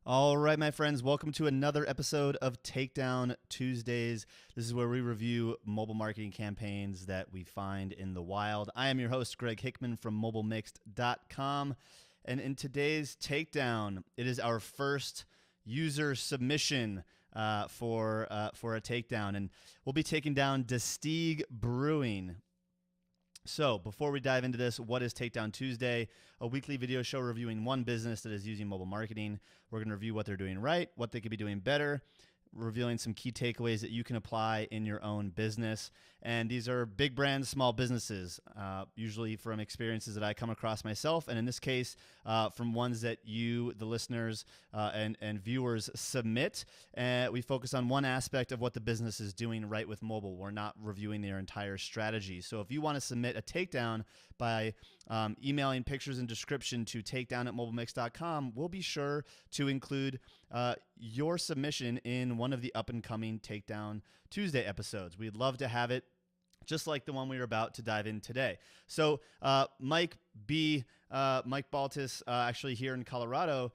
All right, my friends, welcome to another episode of Takedown Tuesdays. This is where we review mobile marketing campaigns that we find in the wild. I am your host, Greg Hickman from mobilemixed.com. And in today's Takedown, it is our first user submission for a takedown. And we'll be taking down DeSteeg Brewing. So before we dive into this, what is Takedown Tuesday? A weekly video show reviewing one business that is using mobile marketing. We're going to review what they're doing right, what they could be doing better, revealing some key takeaways that you can apply in your own business. And these are big brands, small businesses, usually from experiences that I come across myself. And in this case, from ones that you, the listeners and viewers submit. We focus on one aspect of what the business is doing right with mobile. We're not reviewing their entire strategy. So if you want to submit a takedown by emailing pictures and description to takedown@mobilemix.com, we'll be sure to include your submission in one of the up-and-coming Takedown Tuesday episodes. We'd love to have it, just like the one we are about to dive in today. So Mike Baltus, actually here in Colorado,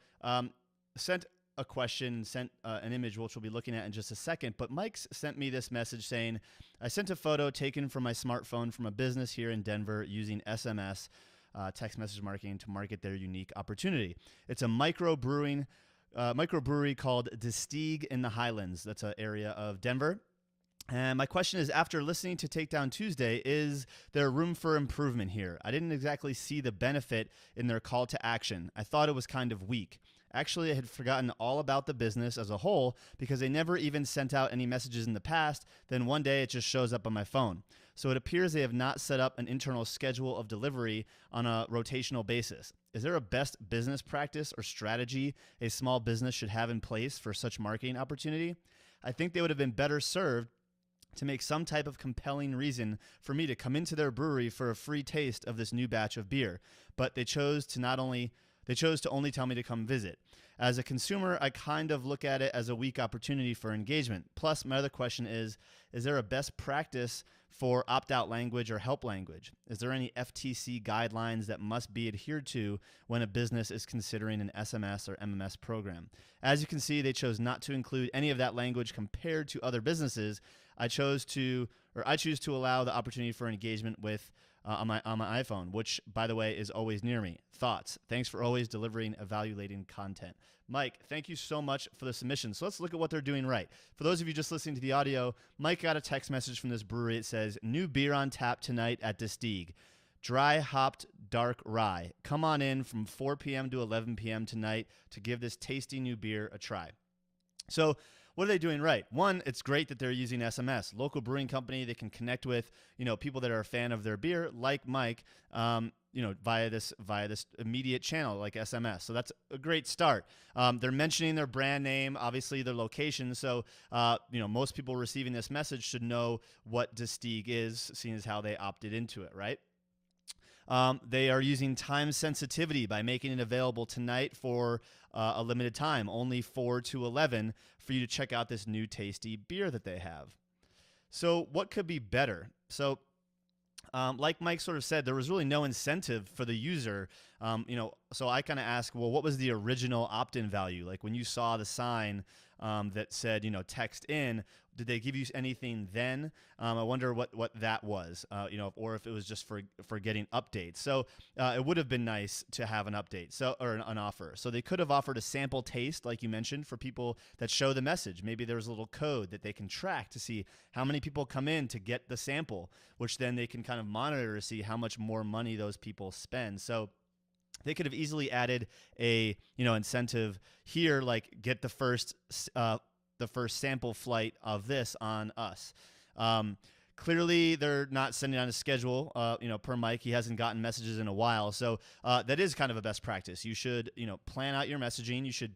sent a question, sent an image, which we'll be looking at in just a second. But Mike's sent me this message saying, I sent a photo taken from my smartphone from a business here in Denver using SMS, text message marketing, to market their unique opportunity. It's a microbrewery called DeSteeg in the Highlands. That's an area of Denver. And my question is, after listening to Takedown Tuesday, is there room for improvement here? I didn't exactly see the benefit in their call to action. I thought it was kind of weak. Actually, I had forgotten all about the business as a whole because they never even sent out any messages in the past. Then one day it just shows up on my phone. So it appears they have not set up an internal schedule of delivery on a rotational basis. Is there a best business practice or strategy a small business should have in place for such marketing opportunity? I think they would have been better served to make some type of compelling reason for me to come into their brewery for a free taste of this new batch of beer. But they chose to only tell me to come visit. As a consumer, I kind of look at it as a weak opportunity for engagement. Plus, my other question is there a best practice for opt-out language or help language? Is there any FTC guidelines that must be adhered to when a business is considering an SMS or MMS program? As you can see, they chose not to include any of that language compared to other businesses. I choose to allow the opportunity for engagement with on my iPhone, which, by the way, is always near me. Thoughts? Thanks for always delivering evaluating content. Mike, thank you so much for the submission. So let's look at what they're doing right. For those of you just listening to the audio, Mike got a text message from this brewery. It says, new beer on tap tonight at DeSteeg. Dry hopped dark rye. Come on in from 4 p.m. to 11 p.m. tonight to give this tasty new beer a try. So what are they doing right? One, it's great that they're using SMS. Local brewing company, they can connect with, people that are a fan of their beer, like Mike, via this immediate channel like SMS. So that's a great start. They're mentioning their brand name, obviously their location. So, most people receiving this message should know what DeSteeg is, seeing as how they opted into it, right? They are using time sensitivity by making it available tonight for a limited time, only 4 to 11, for you to check out this new tasty beer that they have. So what could be better? So like Mike sort of said, there was really no incentive for the user. So I kind of asked, well, what was the original opt-in value? Like when you saw the sign that said, text in, did they give you anything then? I wonder what that was, or if it was just for getting updates. So it would have been nice to have an update, or an offer. So they could have offered a sample taste, like you mentioned, for people that show the message. Maybe there's a little code that they can track to see how many people come in to get the sample, which then they can kind of monitor to see how much more money those people spend. So they could have easily added a incentive here, like get the first sample flight of this on us. Clearly, they're not sending on a schedule. Per Mike, he hasn't gotten messages in a while, so that is kind of a best practice. You should plan out your messaging. You should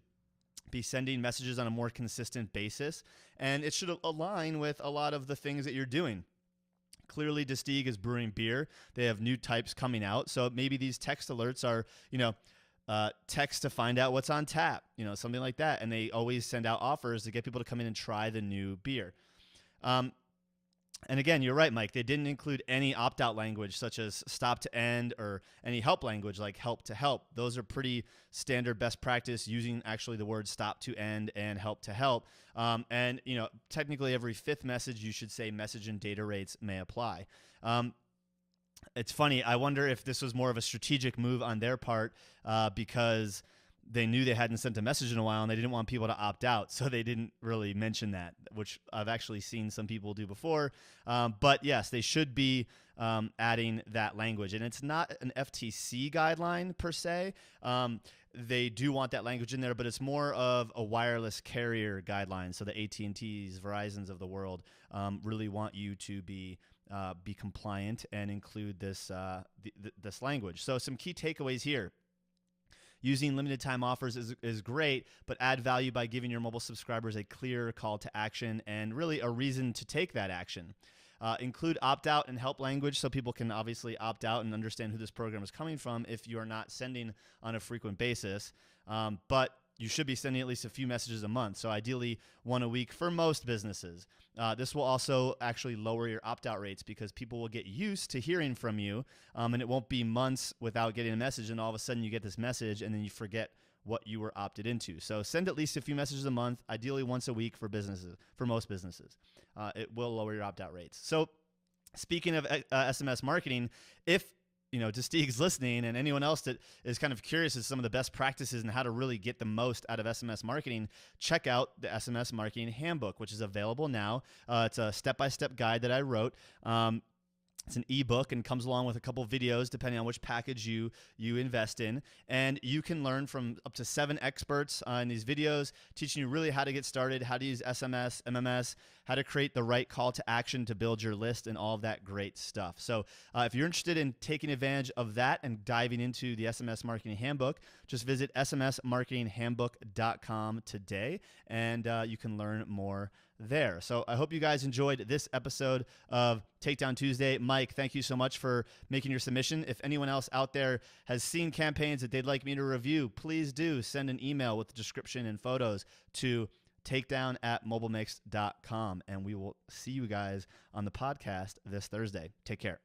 be sending messages on a more consistent basis, and it should align with a lot of the things that you're doing. Clearly, DeSteeg is brewing beer. They have new types coming out. So maybe these text alerts are, text to find out what's on tap, something like that. And they always send out offers to get people to come in and try the new beer. And again, you're right, Mike. They didn't include any opt-out language such as stop to end or any help language like help to help. Those are pretty standard best practice using actually the words stop to end and help to help. And technically every fifth message you should say message and data rates may apply. It's funny. I wonder if this was more of a strategic move on their part because they knew they hadn't sent a message in a while and they didn't want people to opt out. So they didn't really mention that, which I've actually seen some people do before. But yes, they should be adding that language. And it's not an FTC guideline per se. They do want that language in there, but it's more of a wireless carrier guideline. So the AT&Ts, Verizons of the world really want you to be compliant and include this this language. So some key takeaways here. Using limited time offers is great, but add value by giving your mobile subscribers a clear call to action and really a reason to take that action. Include opt-out and help language so people can obviously opt out and understand who this program is coming from if you are not sending on a frequent basis. But you should be sending at least a few messages a month, so ideally one a week for most businesses. This will also actually lower your opt-out rates because people will get used to hearing from you, and it won't be months without getting a message, and all of a sudden you get this message, and then you forget what you were opted into. So send at least a few messages a month, ideally once a week for businesses, for most businesses. It will lower your opt-out rates. So speaking of SMS marketing, if DeSteeg's listening and anyone else that is kind of curious as some of the best practices and how to really get the most out of SMS marketing, check out the SMS Marketing Handbook, which is available now. It's a step-by-step guide that I wrote. It's an ebook and comes along with a couple videos depending on which package you invest in. And you can learn from up to 7 experts in these videos, teaching you really how to get started, how to use SMS, MMS, how to create the right call to action to build your list and all of that great stuff. So if you're interested in taking advantage of that and diving into the SMS Marketing Handbook, just visit smsmarketinghandbook.com today and you can learn more there. So I hope you guys enjoyed this episode of Takedown Tuesday. Mike, thank you so much for making your submission. If anyone else out there has seen campaigns that they'd like me to review, please do send an email with the description and photos to takedown@mobilemix.com, and we will see you guys on the podcast this Thursday. Take care.